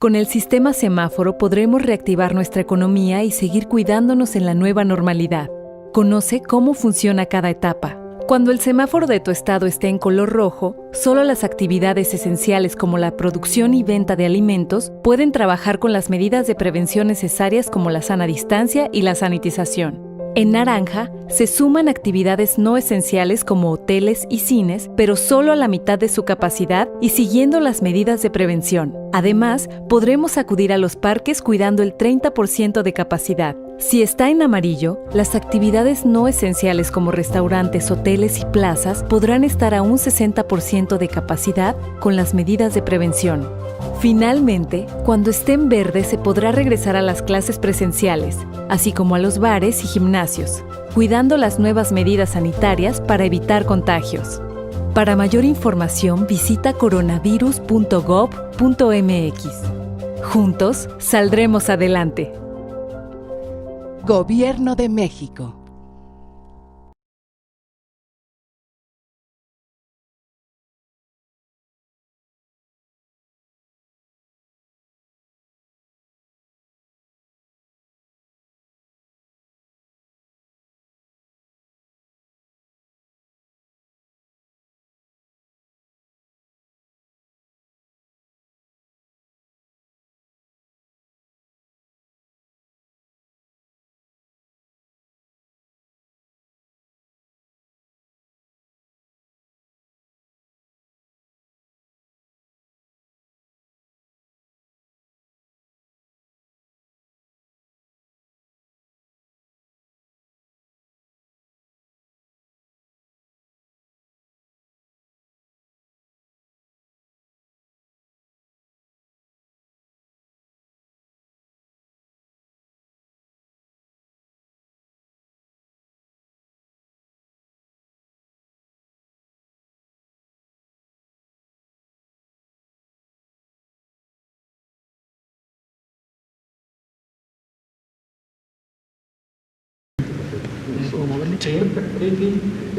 Con el sistema semáforo podremos reactivar nuestra economía y seguir cuidándonos en la nueva normalidad. Conoce cómo funciona cada etapa. Cuando el semáforo de tu estado esté en color rojo, solo las actividades esenciales como la producción y venta de alimentos pueden trabajar con las medidas de prevención necesarias como la sana distancia y la sanitización. En naranja, se suman actividades no esenciales como hoteles y cines, pero solo a la mitad de su capacidad y siguiendo las medidas de prevención. Además, podremos acudir a los parques cuidando el 30% de capacidad. Si está en amarillo, las actividades no esenciales como restaurantes, hoteles y plazas podrán estar a un 60% de capacidad con las medidas de prevención. Finalmente, cuando esté en verde se podrá regresar a las clases presenciales, así como a los bares y gimnasios, cuidando las nuevas medidas sanitarias para evitar contagios. Para mayor información visita coronavirus.gov.mx. Juntos saldremos adelante. Gobierno de México.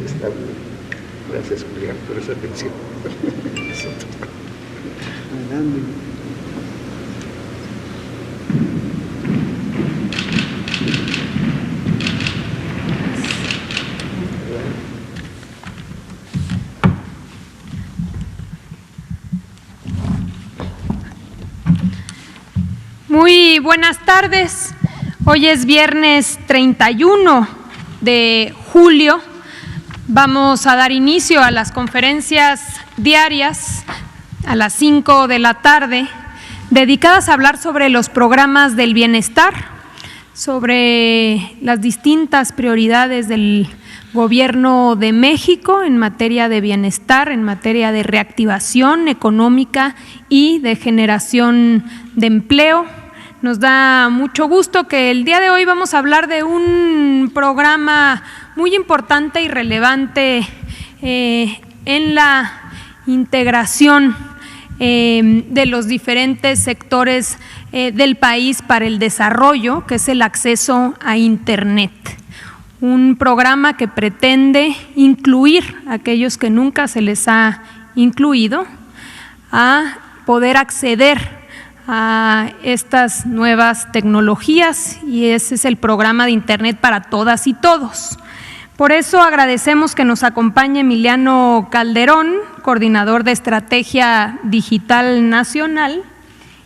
Está bien. Gracias, Julián, por esa atención. Muy buenas tardes. Hoy es viernes 31 de julio. Vamos a dar inicio a las conferencias diarias a las 5 de la tarde, dedicadas a hablar sobre los programas del bienestar, sobre las distintas prioridades del Gobierno de México en materia de bienestar, en materia de reactivación económica y de generación de empleo. Nos da mucho gusto que el día de hoy vamos a hablar de un programa muy importante y relevante en la integración de los diferentes sectores del país para el desarrollo, que es el acceso a Internet. Un programa que pretende incluir a aquellos que nunca se les ha incluido a poder acceder a estas nuevas tecnologías, y ese es el programa de Internet para todas y todos. Por eso agradecemos que nos acompañe Emiliano Calderón, coordinador de Estrategia Digital Nacional,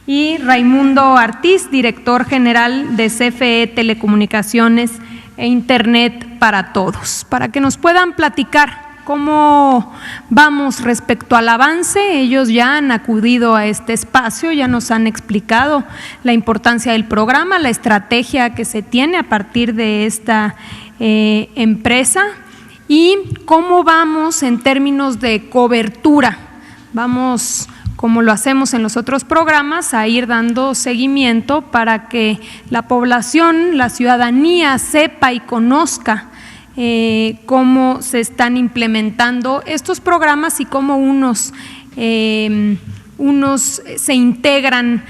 y Raimundo Artiz, director general de CFE Telecomunicaciones e Internet para Todos, para que nos puedan platicar cómo vamos respecto al avance. Ellos ya han acudido a este espacio, ya nos han explicado la importancia del programa, la estrategia que se tiene a partir de esta empresa y cómo vamos en términos de cobertura. Vamos, como lo hacemos en los otros programas, a ir dando seguimiento para que la población, la ciudadanía sepa y conozca cómo se están implementando estos programas y cómo unos se integran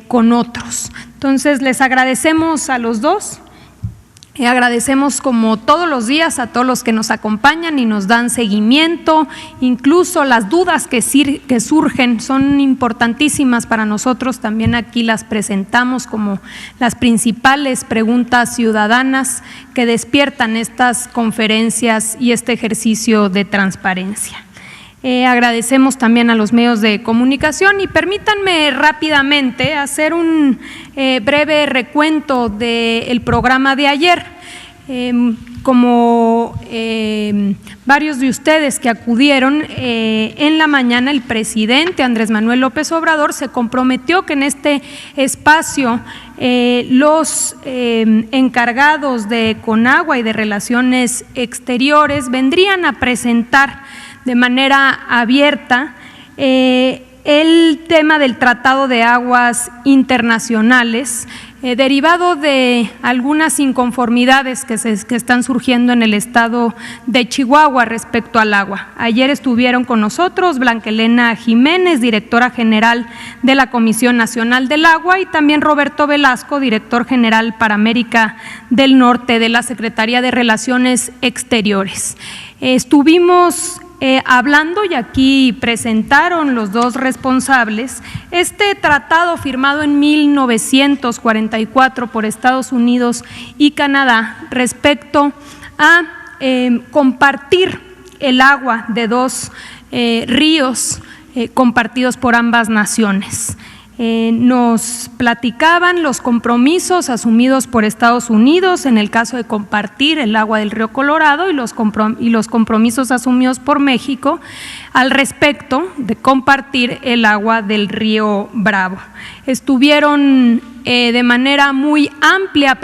con otros. Entonces, les agradecemos a los dos Agradecemos como todos los días a todos los que nos acompañan y nos dan seguimiento, incluso las dudas que surgen son importantísimas para nosotros, también aquí las presentamos como las principales preguntas ciudadanas que despiertan estas conferencias y este ejercicio de transparencia. Agradecemos también a los medios de comunicación y permítanme rápidamente hacer un breve recuento del programa de ayer. Como varios de ustedes que acudieron, en la mañana el presidente Andrés Manuel López Obrador se comprometió que en este espacio los encargados de Conagua y de Relaciones Exteriores vendrían a presentar de manera abierta el tema del Tratado de Aguas Internacionales, derivado de algunas inconformidades que están surgiendo en el estado de Chihuahua respecto al agua. Ayer estuvieron con nosotros Blanca Elena Jiménez, directora general de la Comisión Nacional del Agua, y también Roberto Velasco, director general para América del Norte de la Secretaría de Relaciones Exteriores. Estuvimos hablando, y aquí presentaron los dos responsables, este tratado firmado en 1944 por Estados Unidos y Canadá respecto a compartir el agua de dos ríos compartidos por ambas naciones. Nos platicaban los compromisos asumidos por Estados Unidos en el caso de compartir el agua del río Colorado y los compromisos asumidos por México al respecto de compartir el agua del río Bravo. Estuvieron de manera muy amplia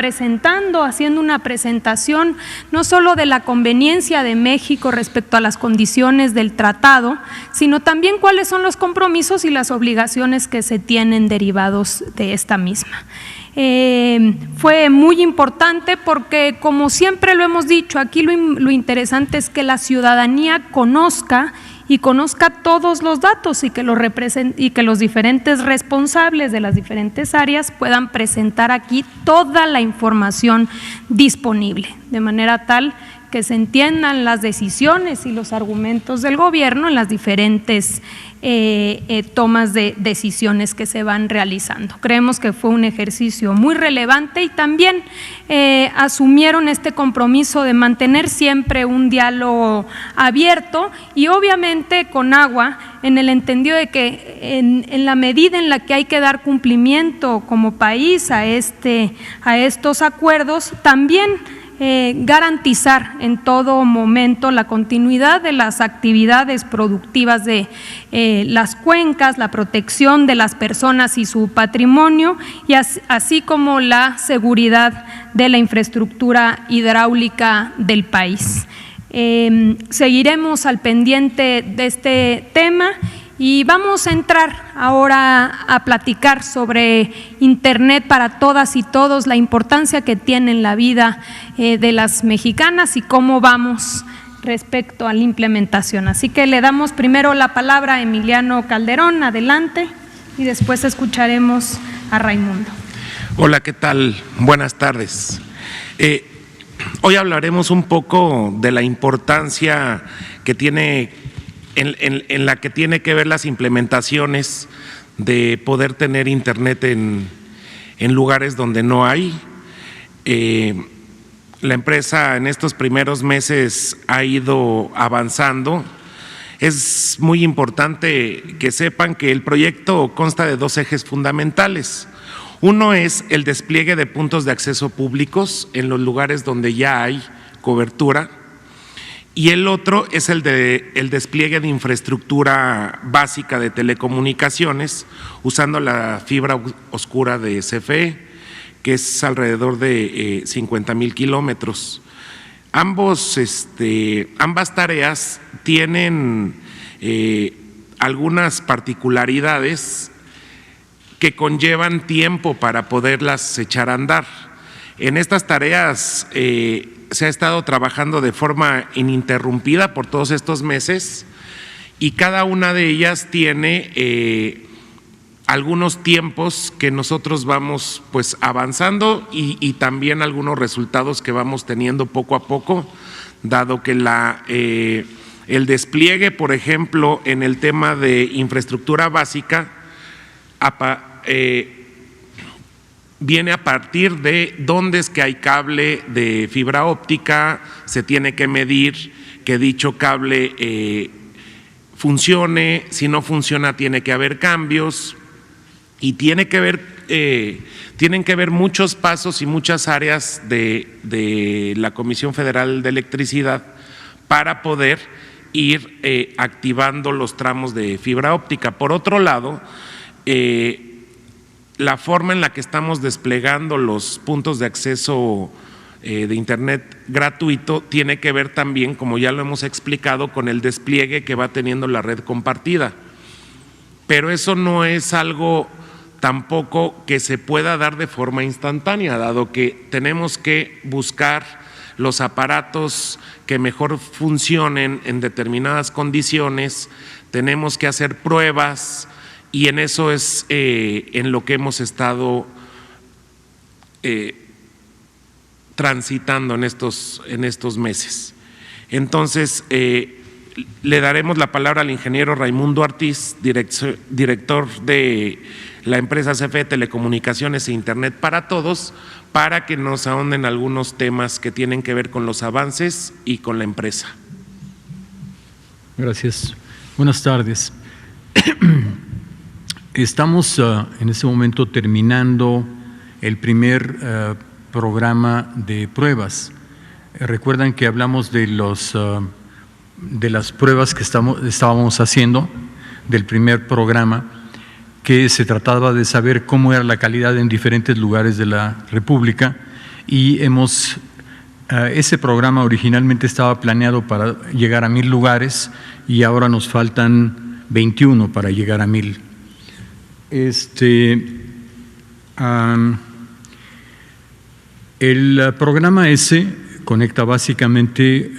haciendo una presentación no solo de la conveniencia de México respecto a las condiciones del tratado, sino también cuáles son los compromisos y las obligaciones que se tienen derivados de esta misma. Fue muy importante porque, como siempre lo hemos dicho, aquí lo interesante es que la ciudadanía conozca todos los datos y que los diferentes responsables de las diferentes áreas puedan presentar aquí toda la información disponible, de manera tal que se entiendan las decisiones y los argumentos del gobierno en las diferentes tomas de decisiones que se van realizando. Creemos que fue un ejercicio muy relevante y también asumieron este compromiso de mantener siempre un diálogo abierto y obviamente con agua, en el entendido de que en la medida en la que hay que dar cumplimiento como país a estos acuerdos, también garantizar en todo momento la continuidad de las actividades productivas de las cuencas, la protección de las personas y su patrimonio, y así como la seguridad de la infraestructura hidráulica del país. Seguiremos al pendiente de este tema. Y vamos a entrar ahora a platicar sobre Internet para todas y todos, la importancia que tiene en la vida de las mexicanas y cómo vamos respecto a la implementación. Así que le damos primero la palabra a Emiliano Calderón, adelante, y después escucharemos a Raimundo. Hola, ¿qué tal? Buenas tardes. Hoy hablaremos un poco de la importancia que tiene en la que tiene que ver las implementaciones de poder tener Internet en lugares donde no hay. La empresa en estos primeros meses ha ido avanzando. Es muy importante que sepan que el proyecto consta de dos ejes fundamentales. Uno es el despliegue de puntos de acceso públicos en los lugares donde ya hay cobertura, y el otro es el despliegue de infraestructura básica de telecomunicaciones usando la fibra oscura de CFE, que es alrededor de 50,000 kilómetros. Ambas tareas tienen algunas particularidades que conllevan tiempo para poderlas echar a andar. En estas tareas se ha estado trabajando de forma ininterrumpida por todos estos meses y cada una de ellas tiene algunos tiempos que nosotros vamos pues avanzando y también algunos resultados que vamos teniendo poco a poco, dado que el despliegue, por ejemplo, en el tema de infraestructura básica, viene a partir de dónde es que hay cable de fibra óptica, se tiene que medir que dicho cable funcione, si no funciona tiene que haber cambios y tienen que ver muchos pasos y muchas áreas de la Comisión Federal de Electricidad para poder ir activando los tramos de fibra óptica. Por otro lado, la forma en la que estamos desplegando los puntos de acceso de Internet gratuito tiene que ver también, como ya lo hemos explicado, con el despliegue que va teniendo la red compartida. Pero eso no es algo tampoco que se pueda dar de forma instantánea, dado que tenemos que buscar los aparatos que mejor funcionen en determinadas condiciones, tenemos que hacer pruebas y en eso es en lo que hemos estado transitando en estos meses. Entonces, le daremos la palabra al ingeniero Raimundo Ortiz, director de la empresa CFE Telecomunicaciones e Internet para Todos, para que nos ahonden algunos temas que tienen que ver con los avances y con la empresa. Gracias. Buenas tardes. Estamos en este momento terminando el primer programa de pruebas. Recuerdan que hablamos de las pruebas que estábamos haciendo del primer programa, que se trataba de saber cómo era la calidad en diferentes lugares de la República y ese programa originalmente estaba planeado para llegar a 1,000 lugares y ahora nos faltan 21 para llegar a 1,000. El programa ese conecta básicamente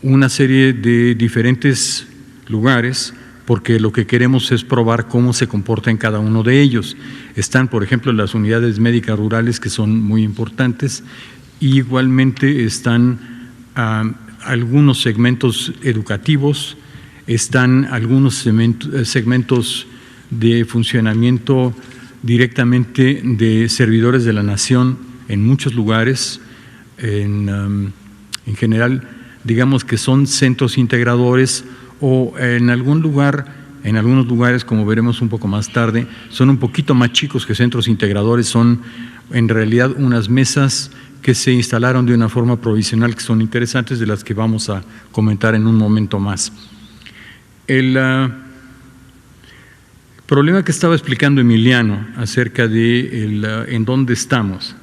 una serie de diferentes lugares, porque lo que queremos es probar cómo se comporta en cada uno de ellos. Están, por ejemplo, las unidades médicas rurales, que son muy importantes, y igualmente están algunos segmentos educativos, están algunos segmentos de funcionamiento directamente de servidores de la nación en muchos lugares, en general, digamos que son centros integradores o en algunos lugares, como veremos un poco más tarde, son un poquito más chicos que centros integradores, son en realidad unas mesas que se instalaron de una forma provisional que son interesantes, de las que vamos a comentar en un momento más. El problema que estaba explicando Emiliano acerca de en dónde estamos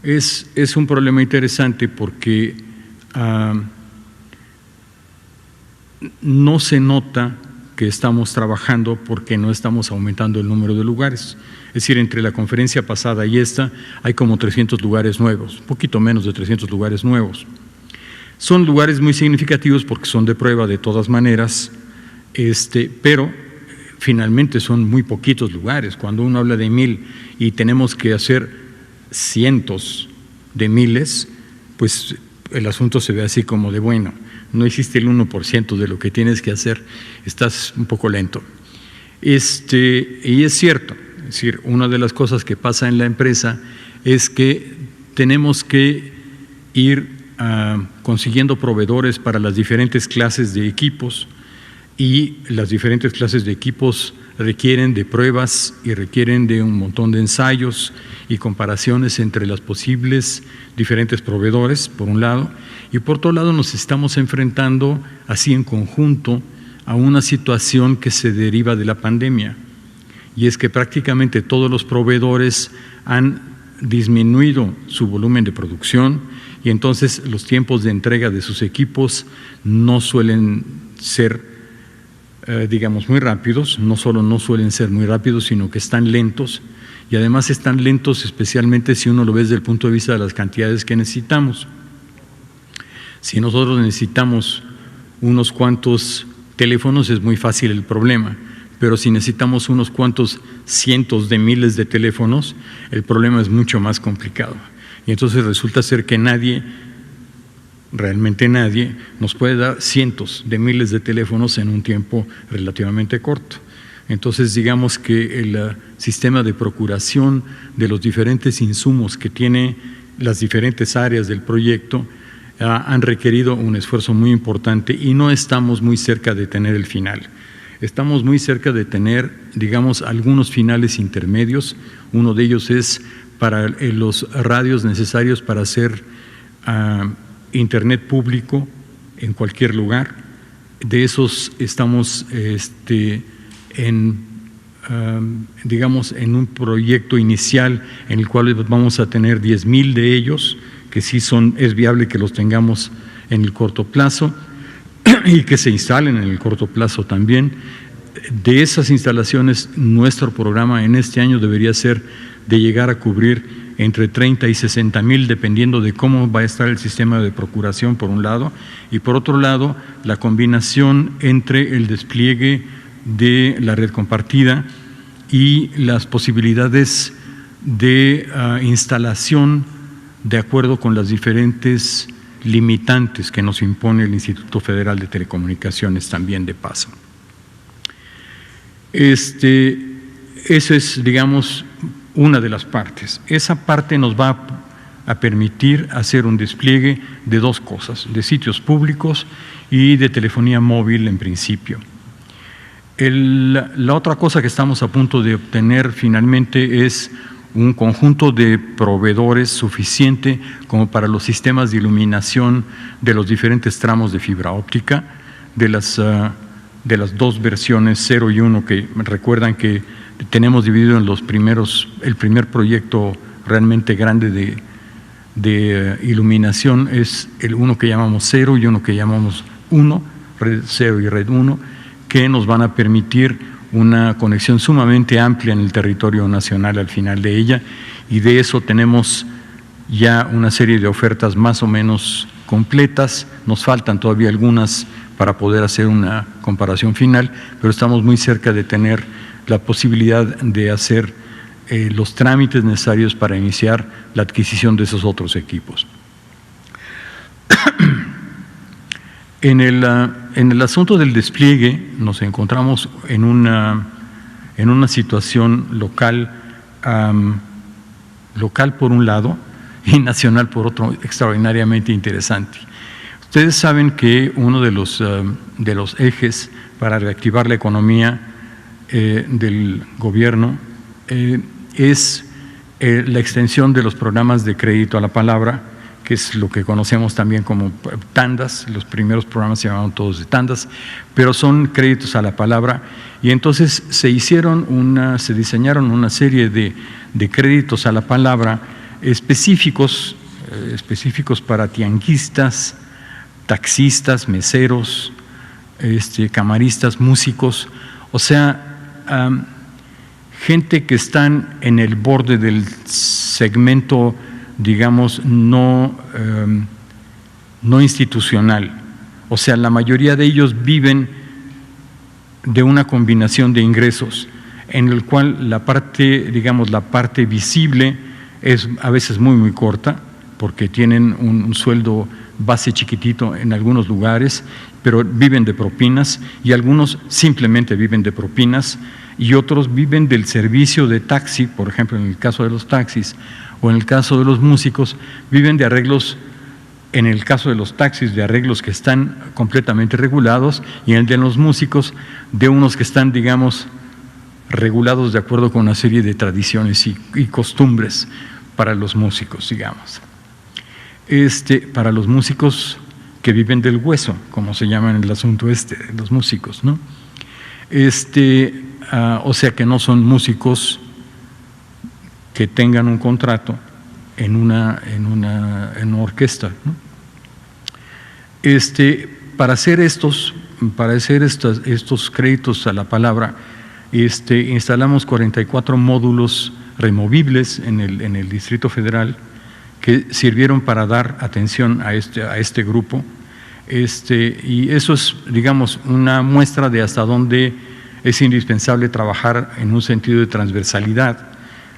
es un problema interesante porque no se nota que estamos trabajando porque no estamos aumentando el número de lugares. Es decir, entre la conferencia pasada y esta hay como 300 lugares nuevos, un poquito menos de 300 lugares nuevos. Son lugares muy significativos porque son de prueba de todas maneras, pero finalmente son muy poquitos lugares. Cuando uno habla de 1,000 y tenemos que hacer cientos de miles, pues el asunto se ve así como de bueno, no hiciste el 1% de lo que tienes que hacer, estás un poco lento. Y es cierto, es decir, una de las cosas que pasa en la empresa es que tenemos que ir consiguiendo proveedores para las diferentes clases de equipos y las diferentes clases de equipos requieren de pruebas y requieren de un montón de ensayos y comparaciones entre los posibles diferentes proveedores, por un lado, y por otro lado nos estamos enfrentando así en conjunto a una situación que se deriva de la pandemia, y es que prácticamente todos los proveedores han disminuido su volumen de producción y entonces los tiempos de entrega de sus equipos no suelen ser digamos muy rápidos, no solo no suelen ser muy rápidos, sino que están lentos, y además están lentos especialmente si uno lo ve desde el punto de vista de las cantidades que necesitamos. Si nosotros necesitamos unos cuantos teléfonos es muy fácil el problema, pero si necesitamos unos cuantos cientos de miles de teléfonos, el problema es mucho más complicado. Y entonces resulta ser que nadie, realmente nadie, nos puede dar cientos de miles de teléfonos en un tiempo relativamente corto. Entonces, digamos que el sistema de procuración de los diferentes insumos que tiene las diferentes áreas del proyecto han requerido un esfuerzo muy importante y no estamos muy cerca de tener el final. Estamos muy cerca de tener, digamos, algunos finales intermedios. Uno de ellos es para los radios necesarios para hacer internet público en cualquier lugar. De esos estamos digamos, en un proyecto inicial en el cual vamos a tener 10,000 de ellos, que sí es viable que los tengamos en el corto plazo y que se instalen en el corto plazo también. De esas instalaciones, nuestro programa en este año debería ser de llegar a cubrir entre 30 y 60,000, dependiendo de cómo va a estar el sistema de procuración, por un lado, y por otro lado, la combinación entre el despliegue de la red compartida y las posibilidades de instalación de acuerdo con las diferentes limitantes que nos impone el Instituto Federal de Telecomunicaciones, también de paso. Esa es, digamos, una de las partes. Esa parte nos va a permitir hacer un despliegue de dos cosas, de sitios públicos y de telefonía móvil en principio. La otra cosa que estamos a punto de obtener finalmente es un conjunto de proveedores suficiente como para los sistemas de iluminación de los diferentes tramos de fibra óptica, de las dos versiones 0 y 1, que recuerdan que tenemos dividido en los primeros, el primer proyecto realmente grande de iluminación es el uno que llamamos 0 y uno que llamamos 1, red 0 y red 1, que nos van a permitir una conexión sumamente amplia en el territorio nacional al final de ella, y de eso tenemos ya una serie de ofertas más o menos completas. Nos faltan todavía algunas para poder hacer una comparación final, pero estamos muy cerca de tener la posibilidad de hacer los trámites necesarios para iniciar la adquisición de esos otros equipos. En el asunto del despliegue nos encontramos en una situación local por un lado y nacional por otro, extraordinariamente interesante. Ustedes saben que uno de los ejes para reactivar la economía del gobierno es la extensión de los programas de crédito a la palabra, que es lo que conocemos también como tandas. Los primeros programas se llamaban todos de tandas, pero son créditos a la palabra, y entonces se diseñaron una serie de créditos a la palabra específicos para tianguistas, taxistas, meseros, camaristas, músicos, o sea, gente que están en el borde del segmento, digamos, no institucional. O sea, la mayoría de ellos viven de una combinación de ingresos en el cual la parte visible es a veces muy, muy corta, porque tienen un sueldo base chiquitito en algunos lugares, pero viven de propinas, y algunos simplemente viven de propinas, y otros viven del servicio de taxi, por ejemplo, en el caso de los taxis, o en el caso de los músicos, viven de arreglos, en el caso de los taxis, de arreglos que están completamente regulados, y en el de los músicos, de unos que están, digamos, regulados de acuerdo con una serie de tradiciones y costumbres para los músicos, digamos. Para los músicos que viven del hueso, como se llama en el asunto los músicos, ¿no? O sea que no son músicos que tengan un contrato en una orquesta, ¿no? Para hacer estos créditos a la palabra, instalamos 44 módulos removibles en el Distrito Federal que sirvieron para dar atención a este grupo, y eso es, digamos, una muestra de hasta dónde es indispensable trabajar en un sentido de transversalidad.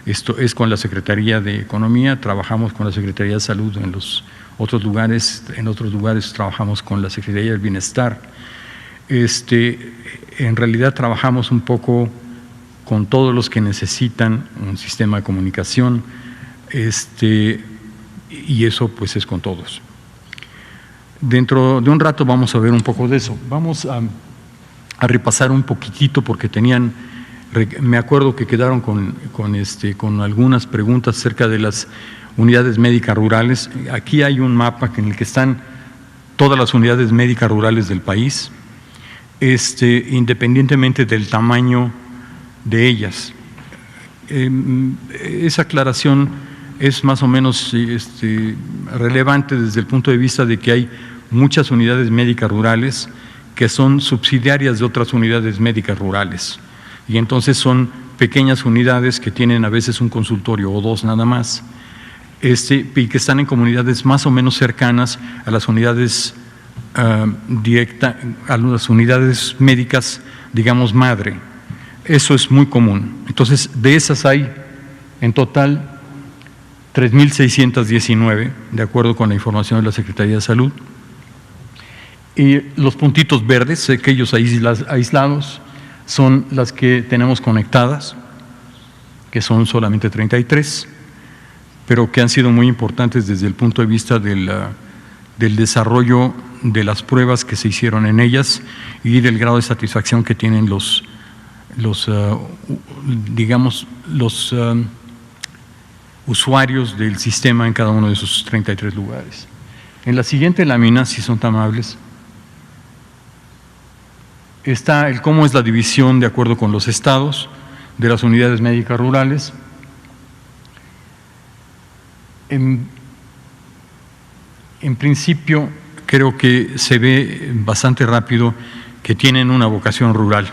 Esto es con la Secretaría de Economía, trabajamos con la Secretaría de Salud en los otros lugares trabajamos con la Secretaría del Bienestar. En realidad trabajamos un poco con todos los que necesitan un sistema de comunicación, y eso pues es con todos. Dentro de un rato vamos a ver un poco de eso. Vamos a repasar un poquitito porque me acuerdo que quedaron con algunas preguntas acerca de las unidades médicas rurales. Aquí hay un mapa en el que están todas las unidades médicas rurales del país, independientemente del tamaño de ellas. Esa aclaración es más o menos relevante desde el punto de vista de que hay muchas unidades médicas rurales que son subsidiarias de otras unidades médicas rurales, y entonces son pequeñas unidades que tienen a veces un consultorio o dos nada más, y que están en comunidades más o menos cercanas a las unidades a las unidades médicas, digamos, madre. Eso es muy común. Entonces, de esas hay en total 3.619, de acuerdo con la información de la Secretaría de Salud. Y los puntitos verdes, aquellos aislados, son las que tenemos conectadas, que son solamente 33, pero que han sido muy importantes desde el punto de vista del desarrollo de las pruebas que se hicieron en ellas y del grado de satisfacción que tienen los usuarios del sistema en cada uno de esos 33 lugares. En la siguiente lámina, si son tan amables, está cómo es la división de acuerdo con los estados de las unidades médicas rurales. En principio, creo que se ve bastante rápido que tienen una vocación rural.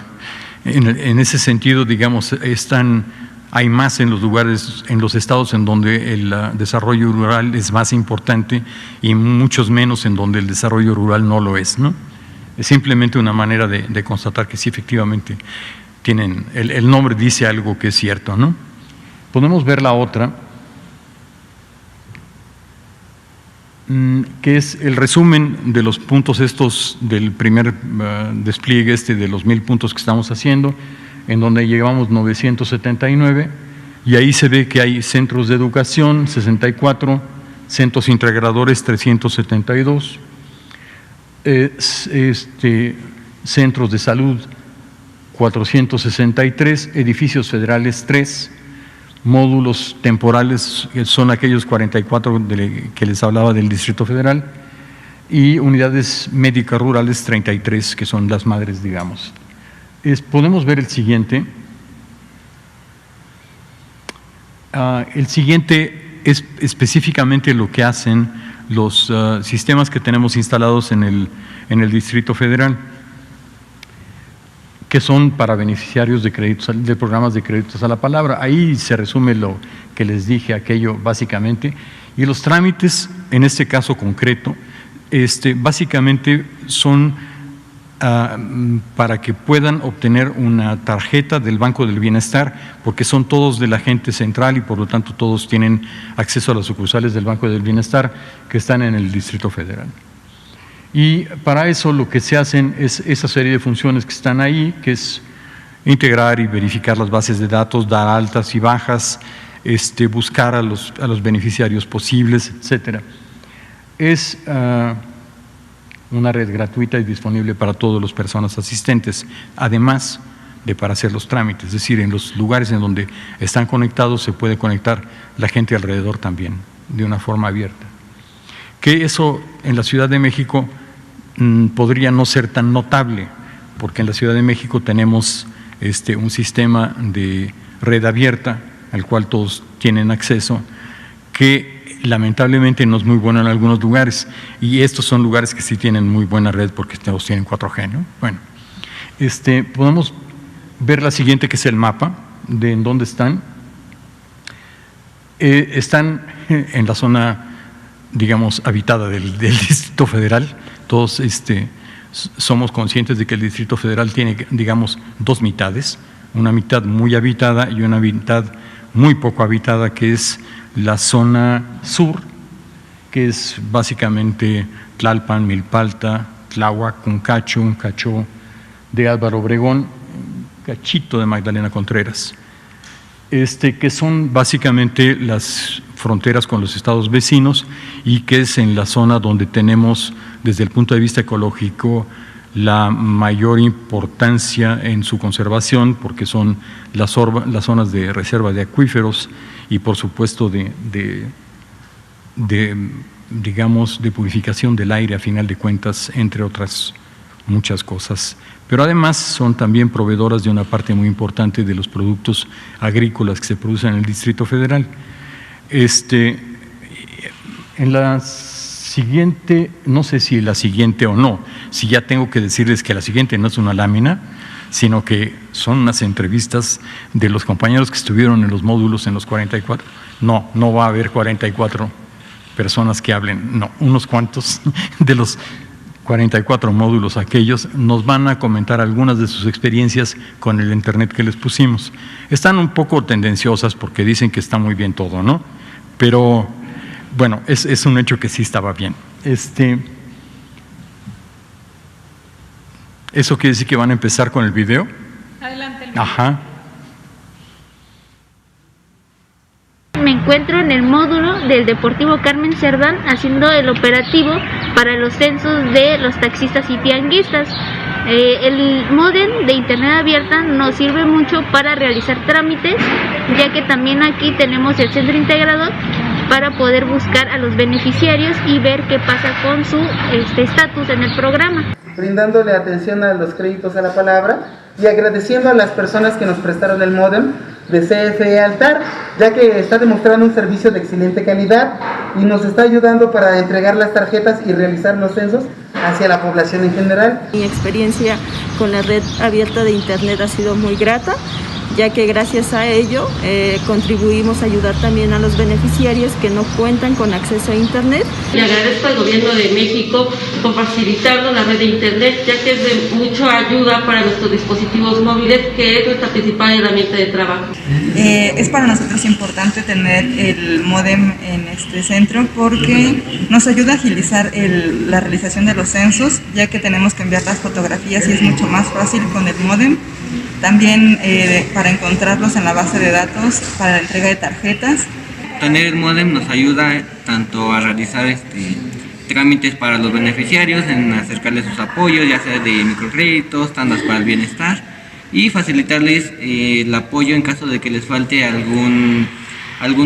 En ese sentido, digamos, hay más en los lugares, en los estados en donde el desarrollo rural es más importante y muchos menos en donde el desarrollo rural no lo es, ¿no? Es simplemente una manera de constatar que sí, efectivamente, tienen, el nombre dice algo que es cierto, ¿no? Podemos ver la otra, que es el resumen de los puntos estos del primer despliegue de los 1,000 puntos que estamos haciendo, en donde llevamos 979, y ahí se ve que hay centros de educación 64, centros integradores 372, centros de salud 463, edificios federales 3, módulos temporales, que son aquellos 44 que les hablaba del Distrito Federal, y unidades médicas rurales 33, que son las madres, digamos. Podemos ver el siguiente. El siguiente es específicamente lo que hacen los sistemas que tenemos instalados en el Distrito Federal, que son para beneficiarios de créditos, de programas de créditos a la palabra. Ahí se resume lo que les dije, aquello básicamente. Y los trámites, en este caso concreto, básicamente son para que puedan obtener una tarjeta del Banco del Bienestar, porque son todos del agente central y por lo tanto todos tienen acceso a las sucursales del Banco del Bienestar que están en el Distrito Federal. Y para eso lo que se hacen es esa serie de funciones que están ahí, que es integrar y verificar las bases de datos, dar altas y bajas, buscar a los beneficiarios posibles, etcétera. Es una red gratuita y disponible para todas las personas asistentes, además de para hacer los trámites, es decir, en los lugares en donde están conectados se puede conectar la gente alrededor también, de una forma abierta. Que eso en la Ciudad de México podría no ser tan notable, porque en la Ciudad de México tenemos un sistema de red abierta al cual todos tienen acceso, que lamentablemente no es muy bueno en algunos lugares, y estos son lugares que sí tienen muy buena red porque todos tienen 4G, ¿no? Bueno, podemos ver la siguiente, que es el mapa de en dónde están. Están en la zona, digamos, habitada del Distrito Federal, todos somos conscientes de que el Distrito Federal tiene, digamos, dos mitades, una mitad muy habitada y una mitad muy poco habitada, que es la zona sur, que es básicamente Tlalpan, Milpalta, Tláhuac, Cuncacho, un cacho de Álvaro Obregón, cachito de Magdalena Contreras, que son básicamente las fronteras con los estados vecinos y que es en la zona donde tenemos, desde el punto de vista ecológico, la mayor importancia en su conservación, porque son las zonas de reserva de acuíferos y, por supuesto, digamos, de purificación del aire, a final de cuentas, entre otras muchas cosas. Pero además son también proveedoras de una parte muy importante de los productos agrícolas que se producen en el Distrito Federal. En la siguiente, no sé si la siguiente o no, si ya tengo que decirles que la siguiente no es una lámina, sino que son unas entrevistas de los compañeros que estuvieron en los módulos en los 44. No va a haber 44 personas que hablen, no, unos cuantos de los 44 módulos aquellos nos van a comentar algunas de sus experiencias con el internet que les pusimos. Están un poco tendenciosas porque dicen que está muy bien todo, ¿no? Pero bueno, es un hecho que sí estaba bien. ¿Eso quiere decir que van a empezar con el video? Adelante. Ajá. Me encuentro en el módulo del Deportivo Carmen Cerdán haciendo el operativo para los censos de los taxistas y tianguistas. El módem de internet abierta nos sirve mucho para realizar trámites, ya que también aquí tenemos el centro integrado para poder buscar a los beneficiarios y ver qué pasa con su estatus en el programa. Brindándole atención a los créditos a la palabra y agradeciendo a las personas que nos prestaron el módem de CFE Altar, ya que está demostrando un servicio de excelente calidad y nos está ayudando para entregar las tarjetas y realizar los censos hacia la población en general. Mi experiencia con la red abierta de internet ha sido muy grata, ya que gracias a ello contribuimos a ayudar también a los beneficiarios que no cuentan con acceso a internet. Le agradezco al Gobierno de México por facilitarnos la red de internet, ya que es de mucha ayuda para nuestros dispositivos móviles, que es nuestra principal herramienta de trabajo. Es para nosotros importante tener el módem en este centro porque nos ayuda a agilizar la realización de los censos, ya que tenemos que enviar las fotografías y es mucho más fácil con el módem. También para encontrarlos en la base de datos para la entrega de tarjetas. Tener el módem nos ayuda tanto a realizar trámites para los beneficiarios, en acercarles sus apoyos, ya sea de microcréditos, tandas para el bienestar, y facilitarles el apoyo en caso de que les falte algún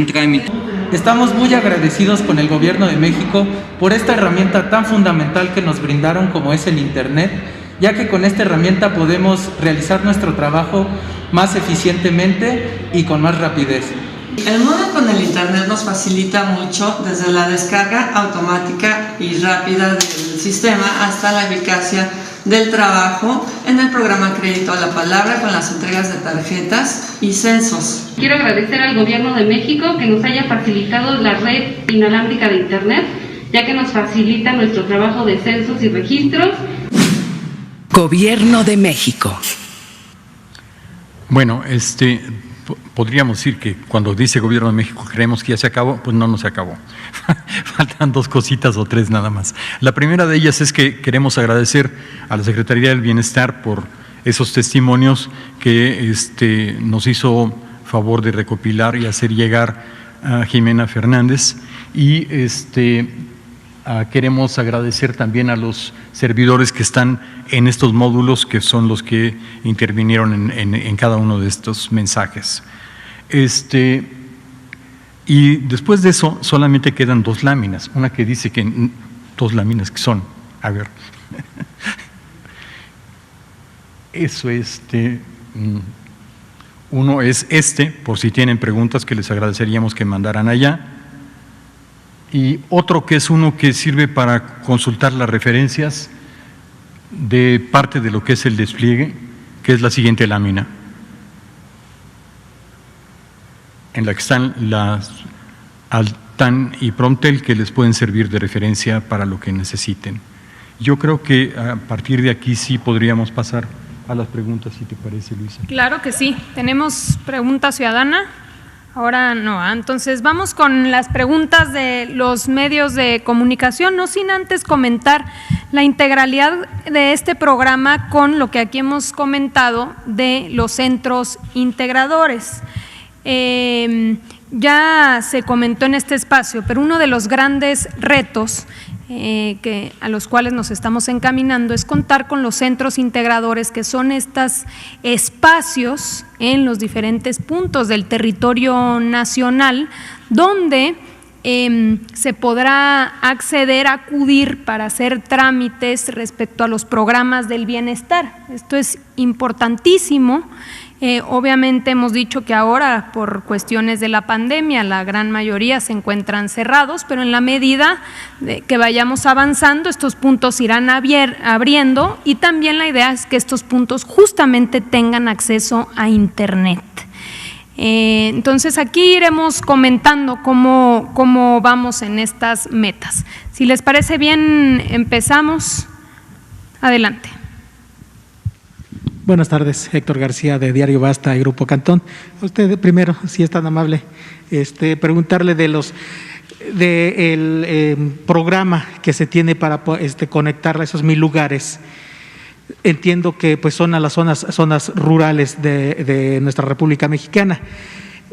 trámite. Estamos muy agradecidos con el Gobierno de México por esta herramienta tan fundamental que nos brindaron como es el Internet, ya que con esta herramienta podemos realizar nuestro trabajo más eficientemente y con más rapidez. El módem con el internet nos facilita mucho desde la descarga automática y rápida del sistema hasta la eficacia del trabajo en el programa Crédito a la Palabra con las entregas de tarjetas y censos. Quiero agradecer al Gobierno de México que nos haya facilitado la red inalámbrica de internet, ya que nos facilita nuestro trabajo de censos y registros. Gobierno de México. Bueno, podríamos decir que cuando dice Gobierno de México creemos que ya se acabó, pues no se acabó. Faltan dos cositas o tres nada más. La primera de ellas es que queremos agradecer a la Secretaría del Bienestar por esos testimonios que nos hizo favor de recopilar y hacer llegar a Jimena Fernández, y queremos agradecer también a los servidores que están en estos módulos, que son los que intervinieron en cada uno de estos mensajes. Y después de eso solamente quedan dos láminas, una que dice que dos láminas que son, a ver, eso uno es por si tienen preguntas que les agradeceríamos que mandaran allá, y otro que es uno que sirve para consultar las referencias de parte de lo que es el despliegue, que es la siguiente lámina, en la que están las Altan y Promtel, que les pueden servir de referencia para lo que necesiten. Yo creo que a partir de aquí sí podríamos pasar a las preguntas, si te parece, Luisa. Claro que sí. ¿Tenemos pregunta ciudadana? Ahora no. Entonces vamos con las preguntas de los medios de comunicación, no sin antes comentar la integralidad de este programa con lo que aquí hemos comentado de los centros integradores. Ya se comentó en este espacio, pero uno de los grandes retos a los cuales nos estamos encaminando es contar con los centros integradores, que son estos espacios en los diferentes puntos del territorio nacional donde se podrá acceder, acudir para hacer trámites respecto a los programas del bienestar. Esto es importantísimo. Obviamente hemos dicho que ahora por cuestiones de la pandemia la gran mayoría se encuentran cerrados, pero en la medida que vayamos avanzando estos puntos irán abriendo, y también la idea es que estos puntos justamente tengan acceso a Internet. Entonces aquí iremos comentando cómo vamos en estas metas. Si les parece bien, empezamos. Adelante. Buenas tardes, Héctor García de Diario Basta y Grupo Cantón. A usted primero, si es tan amable, preguntarle del programa que se tiene para conectar a esos 1000 lugares. Entiendo que pues son a las zonas rurales de nuestra República Mexicana.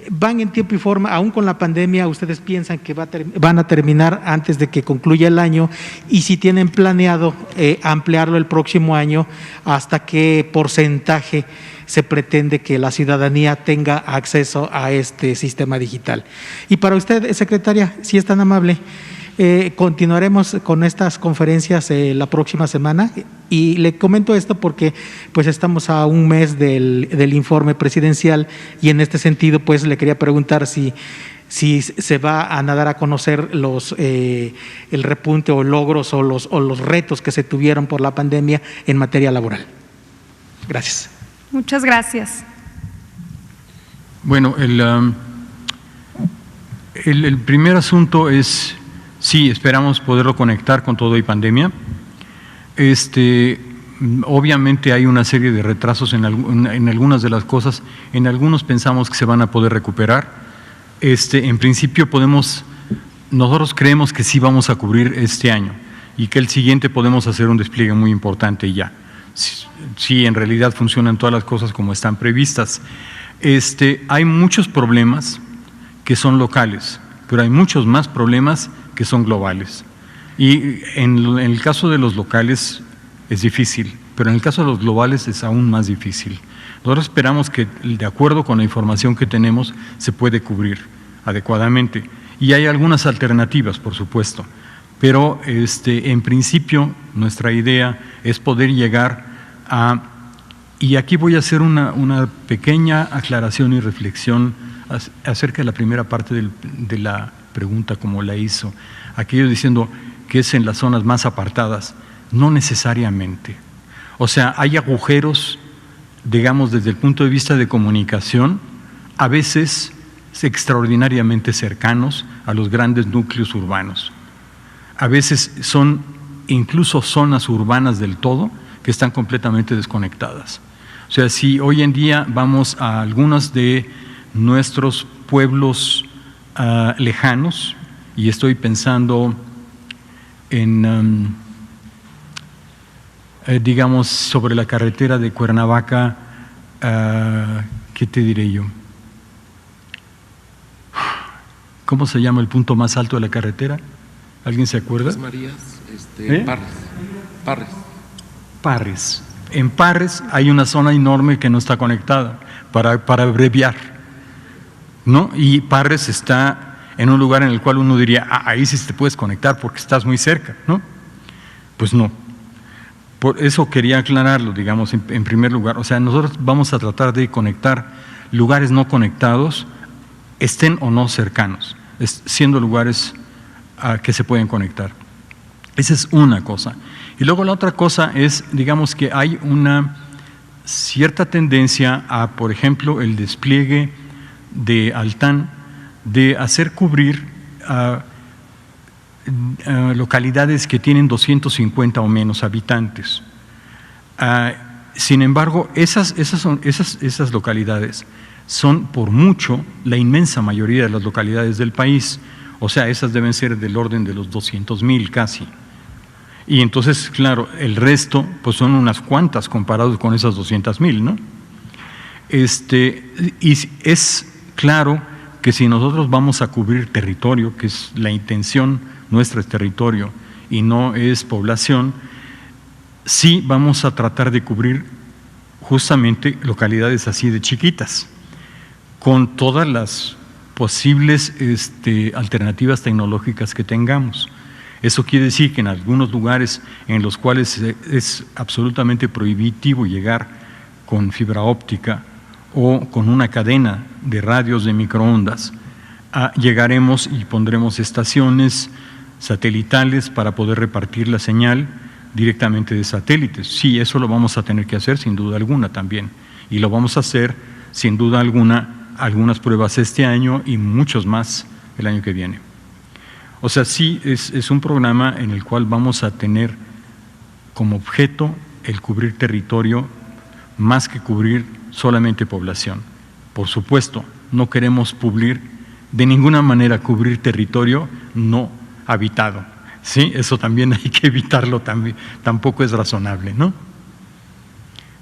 ¿Van en tiempo y forma, aún con la pandemia, ustedes piensan que van a terminar antes de que concluya el año? Y si tienen planeado ampliarlo el próximo año, ¿hasta qué porcentaje se pretende que la ciudadanía tenga acceso a este sistema digital? Y para usted, secretaria, si es tan amable, continuaremos con estas conferencias la próxima semana, y le comento esto porque pues estamos a un mes del informe presidencial, y en este sentido pues le quería preguntar si se va a dar a conocer el repunte o logros o los retos que se tuvieron por la pandemia en materia laboral. Gracias. Muchas gracias. Bueno, el primer asunto es, sí, esperamos poderlo conectar con todo y pandemia. Obviamente hay una serie de retrasos en algunas de las cosas. En algunos pensamos que se van a poder recuperar. En principio nosotros creemos que sí vamos a cubrir este año, y que el siguiente podemos hacer un despliegue muy importante ya. Si en realidad funcionan todas las cosas como están previstas. Hay muchos problemas que son locales, pero hay muchos más problemas que son globales. Y en el caso de los locales es difícil, pero en el caso de los globales es aún más difícil. Nosotros esperamos que, de acuerdo con la información que tenemos, se puede cubrir adecuadamente. Y hay algunas alternativas, por supuesto, pero en principio nuestra idea es poder llegar a… Y aquí voy a hacer una pequeña aclaración y reflexión acerca de la primera parte de la pregunta, como la hizo, aquello diciendo que es en las zonas más apartadas. No necesariamente. O sea, hay agujeros, digamos, desde el punto de vista de comunicación, a veces extraordinariamente cercanos a los grandes núcleos urbanos. A veces son incluso zonas urbanas del todo que están completamente desconectadas. O sea, si hoy en día vamos a algunos de nuestros pueblos lejanos, y estoy pensando en, digamos, sobre la carretera de Cuernavaca, ¿qué te diré yo? ¿Cómo se llama el punto más alto de la carretera? ¿Alguien se acuerda? Las Marías, Parres. En Parres hay una zona enorme que no está conectada, para abreviar, ¿no? Y Parres está en un lugar en el cual uno diría, ahí sí te puedes conectar porque estás muy cerca, ¿no? Pues no. Por eso quería aclararlo, digamos, en primer lugar. O sea, nosotros vamos a tratar de conectar lugares no conectados, estén o no cercanos, siendo lugares que se pueden conectar. Esa es una cosa. Y luego la otra cosa es, digamos, que hay una cierta tendencia a, por ejemplo, el despliegue de Altán, de hacer cubrir localidades que tienen 250 o menos habitantes. Sin embargo, esas localidades son por mucho la inmensa mayoría de las localidades del país, o sea, esas deben ser del orden de los 200,000 casi. Y entonces, claro, el resto pues son unas cuantas comparados con esas 200,000, ¿no? Y es claro que si nosotros vamos a cubrir territorio, que es la intención nuestra, es territorio y no es población, sí vamos a tratar de cubrir justamente localidades así de chiquitas, con todas las posibles alternativas tecnológicas que tengamos. Eso quiere decir que en algunos lugares en los cuales es absolutamente prohibitivo llegar con fibra óptica o con una cadena de radios de microondas, llegaremos y pondremos estaciones satelitales para poder repartir la señal directamente de satélites. Sí, eso lo vamos a tener que hacer sin duda alguna también, y lo vamos a hacer sin duda alguna, algunas pruebas este año y muchos más el año que viene. O sea, sí es un programa en el cual vamos a tener como objeto el cubrir territorio más que cubrir solamente población. Por supuesto, no queremos de ninguna manera cubrir territorio no habitado. Sí, eso también hay que evitarlo, tampoco es razonable, ¿no?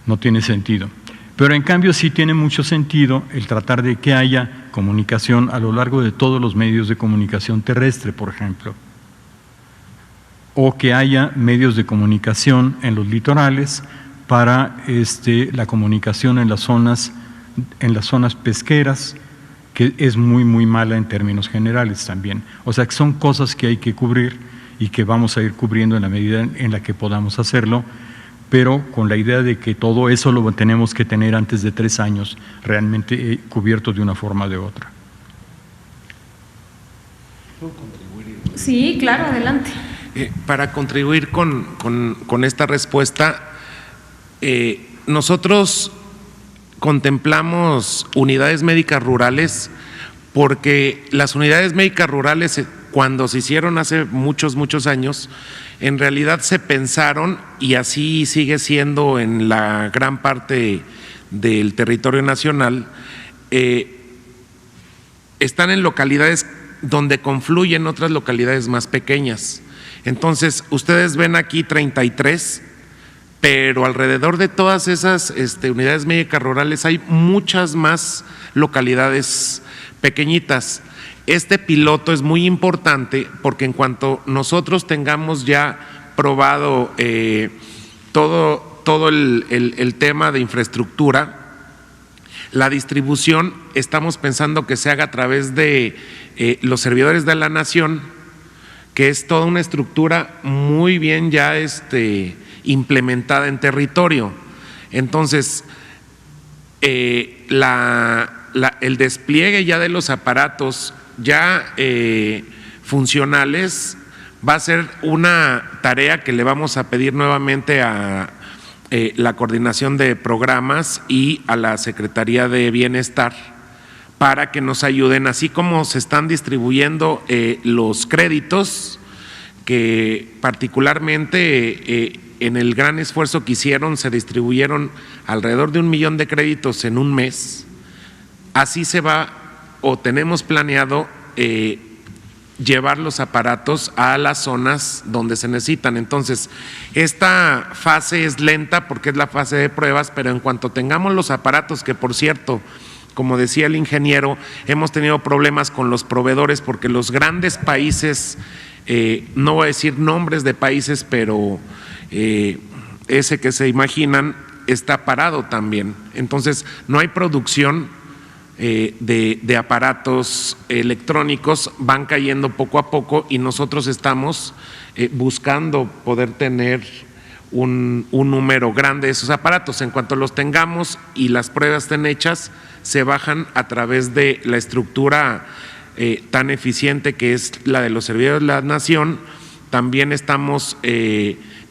No tiene sentido. Pero en cambio sí tiene mucho sentido el tratar de que haya comunicación a lo largo de todos los medios de comunicación terrestre, por ejemplo, o que haya medios de comunicación en los litorales para la comunicación en las zonas pesqueras, que es muy, muy mala en términos generales también. O sea, que son cosas que hay que cubrir y que vamos a ir cubriendo en la medida en la que podamos hacerlo, pero con la idea de que todo eso lo tenemos que tener antes de 3 años realmente cubierto de una forma o de otra. Sí, claro, adelante. Para contribuir con esta respuesta, nosotros contemplamos unidades médicas rurales porque las unidades médicas rurales, cuando se hicieron hace muchos años, en realidad se pensaron, y así sigue siendo en la gran parte del territorio nacional, están en localidades donde confluyen otras localidades más pequeñas. Entonces, ustedes ven aquí 33, pero alrededor de todas esas unidades médicas rurales hay muchas más localidades pequeñitas. Este piloto es muy importante porque en cuanto nosotros tengamos ya probado todo el tema de infraestructura, la distribución estamos pensando que se haga a través de los servidores de la nación, que es toda una estructura muy bien ya implementada en territorio. Entonces, el despliegue ya de los aparatos ya funcionales va a ser una tarea que le vamos a pedir nuevamente a la Coordinación de Programas y a la Secretaría de Bienestar para que nos ayuden, así como se están distribuyendo los créditos, que particularmente en el gran esfuerzo que hicieron se distribuyeron alrededor de 1 millón de créditos en un mes. Así se va o tenemos planeado llevar los aparatos a las zonas donde se necesitan. Entonces, esta fase es lenta porque es la fase de pruebas, pero en cuanto tengamos los aparatos, que por cierto, como decía el ingeniero, hemos tenido problemas con los proveedores porque los grandes países, no voy a decir nombres de países, pero ese que se imaginan está parado también. Entonces, no hay producción de aparatos electrónicos, van cayendo poco a poco y nosotros estamos buscando poder tener un número grande de esos aparatos. En cuanto los tengamos y las pruebas estén hechas, se bajan a través de la estructura tan eficiente que es la de los servidores de la nación. También estamos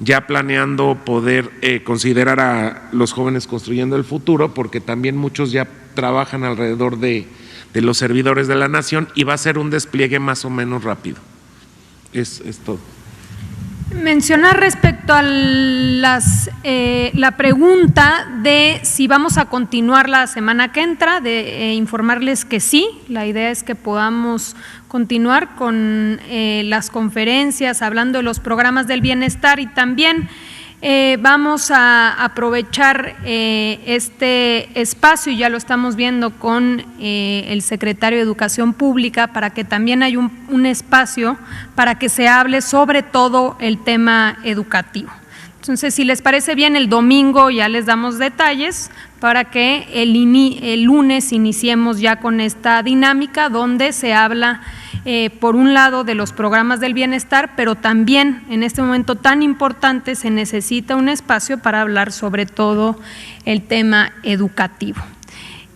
ya planeando poder considerar a los jóvenes construyendo el futuro, porque también muchos ya trabajan alrededor de los servidores de la nación y va a ser un despliegue más o menos rápido. Es todo. Mencionar respecto a la pregunta de si vamos a continuar la semana que entra, de informarles que sí, la idea es que podamos continuar con las conferencias, hablando de los programas del bienestar, y también vamos a aprovechar este espacio, y ya lo estamos viendo con el secretario de Educación Pública, para que también haya un espacio para que se hable sobre todo el tema educativo. Entonces, si les parece bien, el domingo ya les damos detalles para que el lunes iniciemos ya con esta dinámica donde se habla por un lado de los programas del bienestar, pero también en este momento tan importante se necesita un espacio para hablar sobre todo el tema educativo.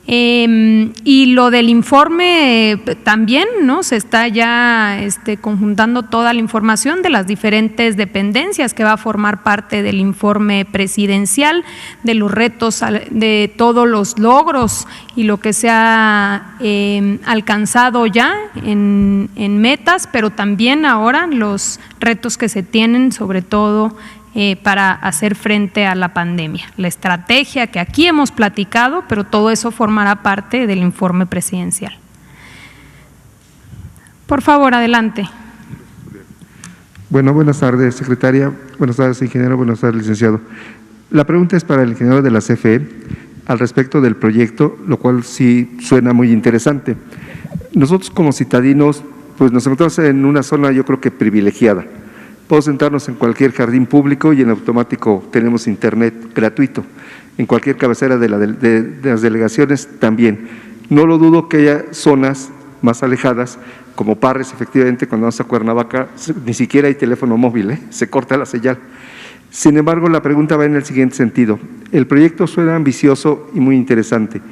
Y lo del informe también, ¿no? Se está ya conjuntando toda la información de las diferentes dependencias que va a formar parte del informe presidencial, de los retos, de todos los logros y lo que se ha alcanzado ya en metas, pero también ahora los retos que se tienen, sobre todo para hacer frente a la pandemia, la estrategia que aquí hemos platicado, pero todo eso formará parte del informe presidencial. Por favor, adelante. Bueno, buenas tardes, secretaria. Buenas tardes, ingeniero. Buenas tardes, licenciado. La pregunta es para el ingeniero de la CFE al respecto del proyecto, lo cual sí suena muy interesante. Nosotros como citadinos, pues nos encontramos en una zona, yo creo que privilegiada. Podemos sentarnos en cualquier jardín público y en automático tenemos internet gratuito. En cualquier cabecera de las delegaciones también. No lo dudo que haya zonas más alejadas, como Parres, efectivamente, cuando vamos a Cuernavaca, ni siquiera hay teléfono móvil, se corta la señal. Sin embargo, la pregunta va en el siguiente sentido. El proyecto suena ambicioso y muy interesante.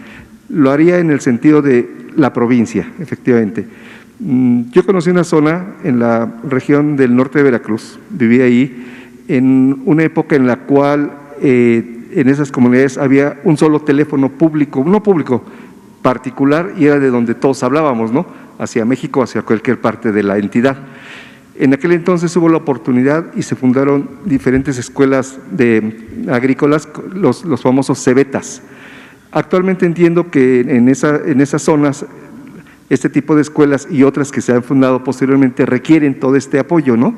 Lo haría en el sentido de la provincia, efectivamente. Yo conocí una zona en la región del norte de Veracruz, viví ahí, en una época en la cual en esas comunidades había un solo teléfono público, no público, particular, y era de donde todos hablábamos, ¿no? Hacia México, hacia cualquier parte de la entidad. En aquel entonces hubo la oportunidad y se fundaron diferentes escuelas agrícolas, los famosos cebetas. Actualmente entiendo que en esas zonas este tipo de escuelas y otras que se han fundado posteriormente requieren todo este apoyo, ¿no?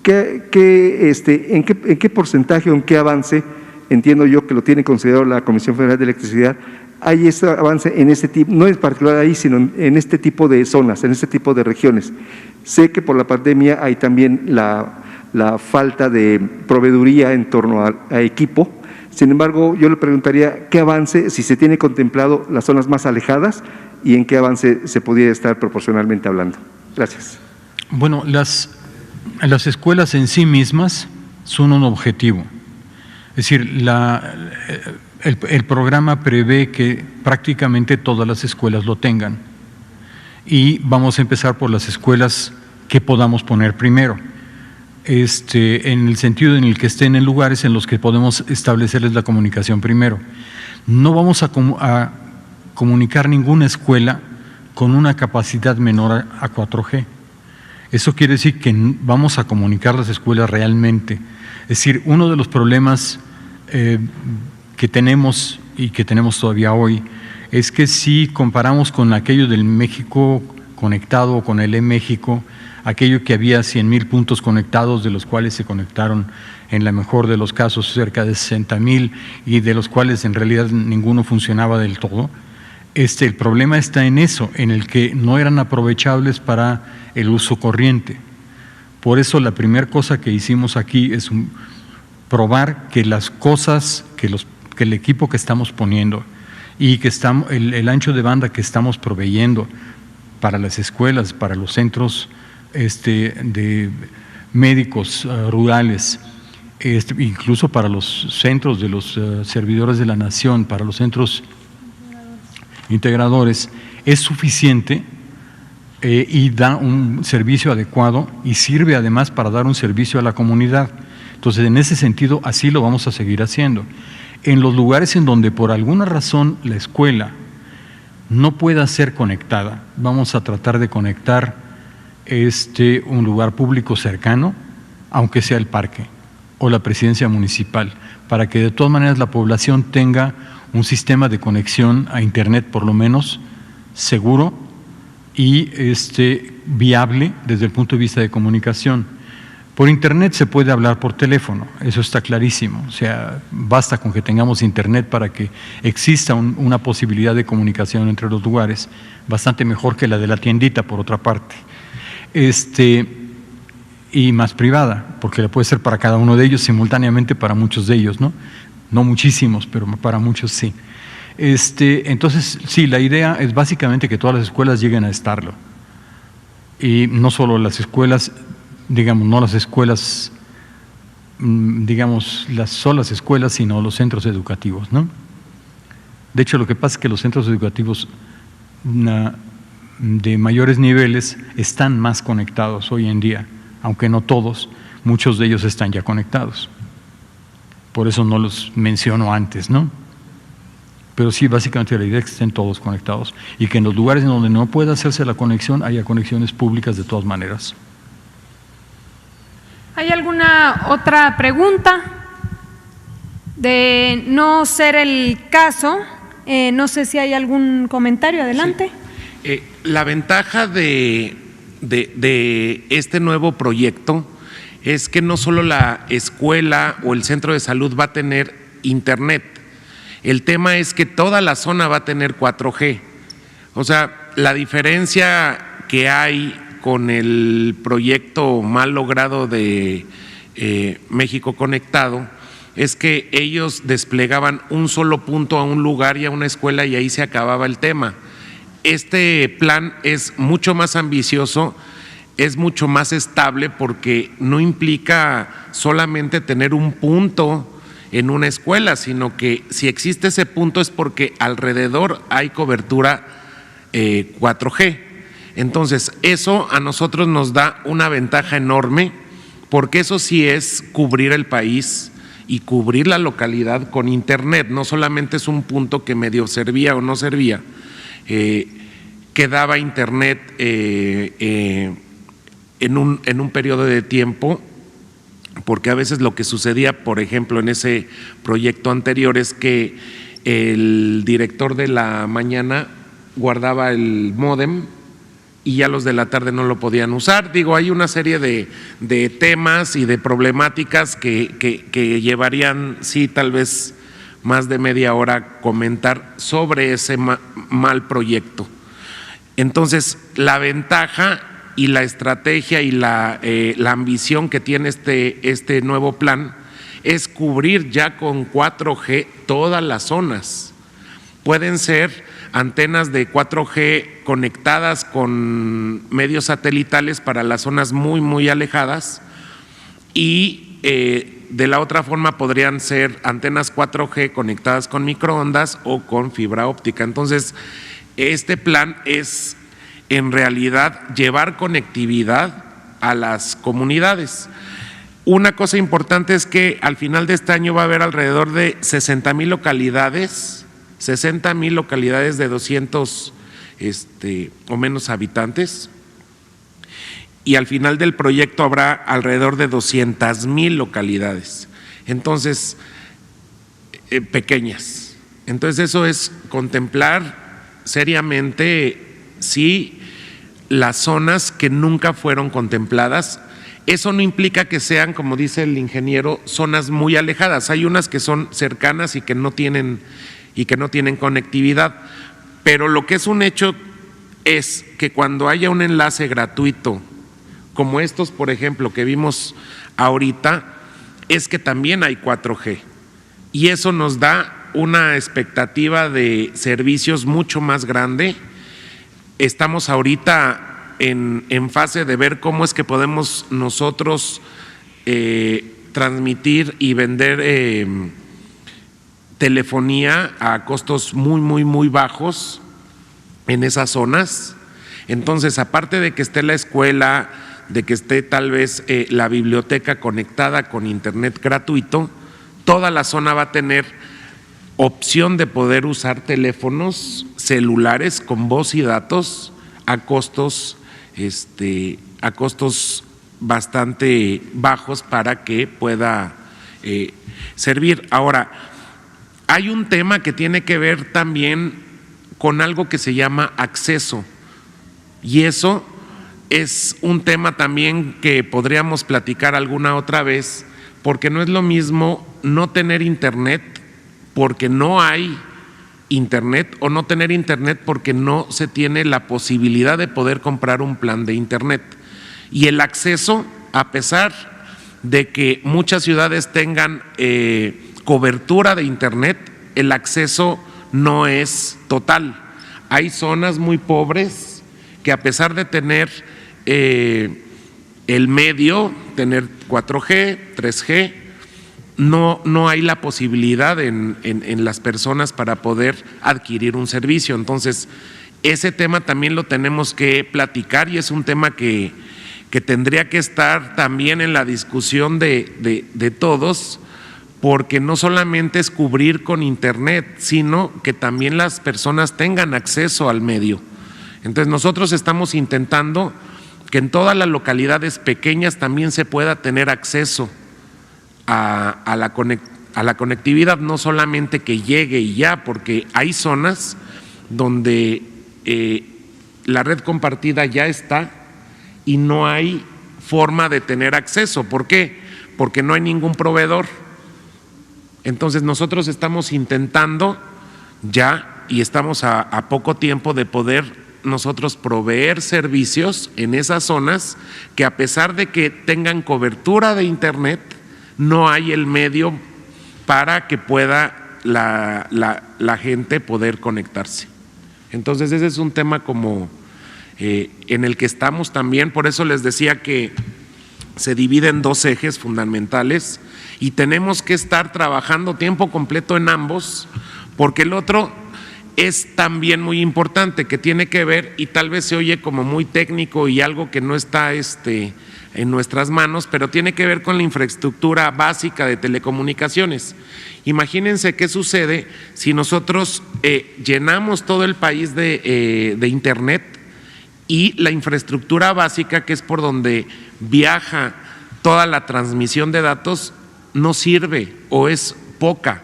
¿En qué porcentaje o en qué avance, entiendo yo que lo tiene considerado la Comisión Federal de Electricidad, hay ese avance en este tipo, no en particular ahí, sino en este tipo de zonas, en este tipo de regiones? Sé que por la pandemia hay también la falta de proveeduría en torno a equipo. Sin embargo, yo le preguntaría qué avance, si se tiene contemplado las zonas más alejadas, y en qué avance se pudiera estar proporcionalmente hablando. Gracias. Bueno, las escuelas en sí mismas son un objetivo. Es decir, el programa prevé que prácticamente todas las escuelas lo tengan, y vamos a empezar por las escuelas que podamos poner primero, en el sentido en el que estén en lugares en los que podemos establecerles la comunicación primero. No vamos a comunicar ninguna escuela con una capacidad menor a 4G. Eso quiere decir que vamos a comunicar las escuelas realmente. Es decir, uno de los problemas que tenemos y que tenemos todavía hoy es que si comparamos con aquello del México conectado o con el eMéxico, aquello que había 100,000 puntos conectados, de los cuales se conectaron en la mejor de los casos cerca de 60,000 y de los cuales en realidad ninguno funcionaba del todo. El problema está en eso, en el que no eran aprovechables para el uso corriente. Por eso la primera cosa que hicimos aquí es probar que las cosas, que el equipo que estamos poniendo y que el ancho de banda que estamos proveyendo para las escuelas, para los centros de médicos rurales, incluso para los centros de los servidores de la nación, para los centros integradores, es suficiente y da un servicio adecuado y sirve además para dar un servicio a la comunidad. Entonces, en ese sentido, así lo vamos a seguir haciendo. En los lugares en donde por alguna razón la escuela no pueda ser conectada, vamos a tratar de conectar un lugar público cercano, aunque sea el parque o la presidencia municipal, para que de todas maneras la población tenga un sistema de conexión a Internet por lo menos seguro y viable desde el punto de vista de comunicación. Por Internet se puede hablar por teléfono, eso está clarísimo, o sea, basta con que tengamos Internet para que exista una posibilidad de comunicación entre los lugares, bastante mejor que la de la tiendita, por otra parte. Y más privada, porque la puede ser para cada uno de ellos simultáneamente, para muchos de ellos, ¿no? No muchísimos, pero para muchos sí. Entonces, sí, la idea es básicamente que todas las escuelas lleguen a estarlo. Y no solo las escuelas, digamos, no las escuelas, digamos, las solas escuelas, sino los centros educativos, ¿no? De hecho, lo que pasa es que los centros educativos de mayores niveles están más conectados hoy en día, aunque no todos, muchos de ellos están ya conectados. Por eso no los menciono antes, ¿no? Pero sí, básicamente la idea es que estén todos conectados y que en los lugares en donde no pueda hacerse la conexión haya conexiones públicas de todas maneras. ¿Hay alguna otra pregunta? De no ser el caso, no sé si hay algún comentario, adelante. Sí. La ventaja de este nuevo proyecto es que no solo la escuela o el centro de salud va a tener Internet, el tema es que toda la zona va a tener 4G. O sea, la diferencia que hay con el proyecto mal logrado de México Conectado es que ellos desplegaban un solo punto a un lugar y a una escuela y ahí se acababa el tema. Este plan es mucho más ambicioso, es mucho más estable porque no implica solamente tener un punto en una escuela, sino que si existe ese punto es porque alrededor hay cobertura 4G. Entonces, eso a nosotros nos da una ventaja enorme, porque eso sí es cubrir el país y cubrir la localidad con Internet, no solamente es un punto que medio servía o no servía, que daba Internet en un periodo de tiempo, porque a veces lo que sucedía, por ejemplo, en ese proyecto anterior es que el director de la mañana guardaba el módem y ya los de la tarde no lo podían usar. Digo, hay una serie de temas y de problemáticas que llevarían, sí, tal vez más de media hora comentar sobre ese mal proyecto. Entonces, la ventaja y la estrategia y la ambición que tiene este nuevo plan es cubrir ya con 4G todas las zonas. Pueden ser antenas de 4G conectadas con medios satelitales para las zonas muy, muy alejadas y de la otra forma podrían ser antenas 4G conectadas con microondas o con fibra óptica. Entonces, este plan es en realidad llevar conectividad a las comunidades. Una cosa importante es que al final de este año va a haber alrededor de 60,000 localidades, 60,000 localidades de 200 o menos habitantes, y al final del proyecto habrá alrededor de 200,000 localidades, entonces pequeñas. Entonces eso es contemplar seriamente, sí, las zonas que nunca fueron contempladas. Eso no implica que sean, como dice el ingeniero, zonas muy alejadas. Hay unas que son cercanas y que no tienen conectividad, pero lo que es un hecho es que cuando haya un enlace gratuito, como estos, por ejemplo, que vimos ahorita, es que también hay 4G y eso nos da una expectativa de servicios mucho más grande. Estamos ahorita en fase de ver cómo es que podemos nosotros transmitir y vender telefonía a costos muy, muy, muy bajos en esas zonas. Entonces, aparte de que esté la escuela, de que esté tal vez la biblioteca conectada con Internet gratuito, toda la zona va a tener opción de poder usar teléfonos celulares con voz y datos a costos a costos bastante bajos para que pueda servir. Ahora, hay un tema que tiene que ver también con algo que se llama acceso, y eso es un tema también que podríamos platicar alguna otra vez, porque no es lo mismo no tener internet porque no hay internet, o no tener internet porque no se tiene la posibilidad de poder comprar un plan de internet. Y el acceso, a pesar de que muchas ciudades tengan cobertura de internet, el acceso no es total. Hay zonas muy pobres que, a pesar de tener el medio, tener 4G, 3G, no hay la posibilidad en las personas para poder adquirir un servicio. Entonces, ese tema también lo tenemos que platicar, y es un tema que tendría que estar también en la discusión de todos, porque no solamente es cubrir con internet, sino que también las personas tengan acceso al medio. Entonces, nosotros estamos intentando que en todas las localidades pequeñas también se pueda tener acceso a la conectividad, no solamente que llegue y ya, porque hay zonas donde la red compartida ya está y no hay forma de tener acceso. ¿Por qué? Porque no hay ningún proveedor. Entonces, nosotros estamos intentando ya, y estamos a poco tiempo de poder nosotros proveer servicios en esas zonas que, a pesar de que tengan cobertura de internet, no hay el medio para que pueda la gente poder conectarse. Entonces, ese es un tema como en el que estamos también. Por eso les decía que se divide en dos ejes fundamentales, y tenemos que estar trabajando tiempo completo en ambos, porque el otro es también muy importante, que tiene que ver, y tal vez se oye como muy técnico y algo que no está en nuestras manos, pero tiene que ver con la infraestructura básica de telecomunicaciones. Imagínense qué sucede si nosotros llenamos todo el país de internet, y la infraestructura básica, que es por donde viaja toda la transmisión de datos, no sirve o es poca.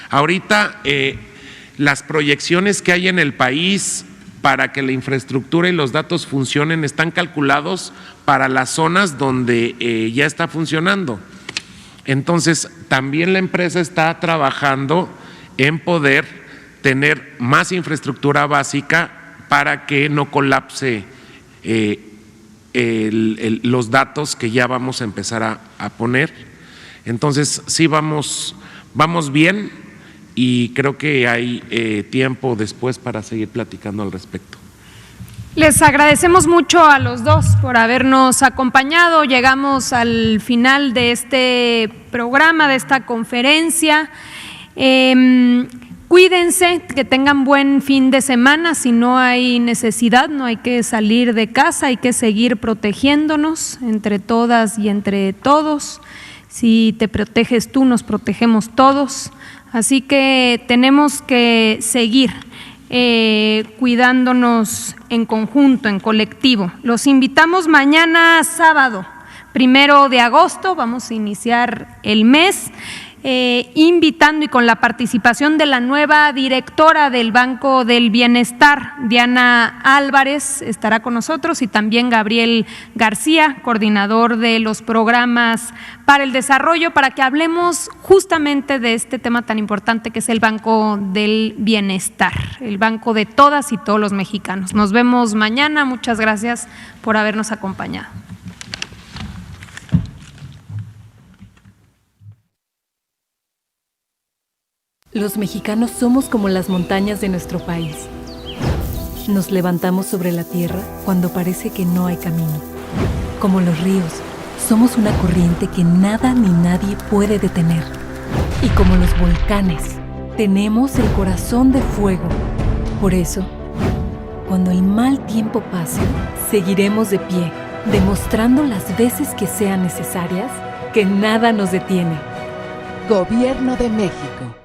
Ahorita las proyecciones que hay en el país para que la infraestructura y los datos funcionen están calculados para las zonas donde ya está funcionando. Entonces, también la empresa está trabajando en poder tener más infraestructura básica para que no colapse los datos que ya vamos a empezar a poner. Entonces, sí, vamos bien, y creo que hay tiempo después para seguir platicando al respecto. Les agradecemos mucho a los dos por habernos acompañado. Llegamos al final de este programa, de esta conferencia. Cuídense, que tengan buen fin de semana. Si no hay necesidad, no hay que salir de casa, hay que seguir protegiéndonos entre todas y entre todos. Si te proteges tú, nos protegemos todos. Así que tenemos que seguir cuidándonos en conjunto, en colectivo. Los invitamos mañana sábado, 1 de agosto, vamos a iniciar el mes, invitando y con la participación de la nueva directora del Banco del Bienestar, Diana Álvarez, estará con nosotros, y también Gabriel García, coordinador de los programas para el desarrollo, para que hablemos justamente de este tema tan importante que es el Banco del Bienestar, el banco de todas y todos los mexicanos. Nos vemos mañana. Muchas gracias por habernos acompañado. Los mexicanos somos como las montañas de nuestro país. Nos levantamos sobre la tierra cuando parece que no hay camino. Como los ríos, somos una corriente que nada ni nadie puede detener. Y como los volcanes, tenemos el corazón de fuego. Por eso, cuando el mal tiempo pase, seguiremos de pie, demostrando las veces que sean necesarias que nada nos detiene. Gobierno de México.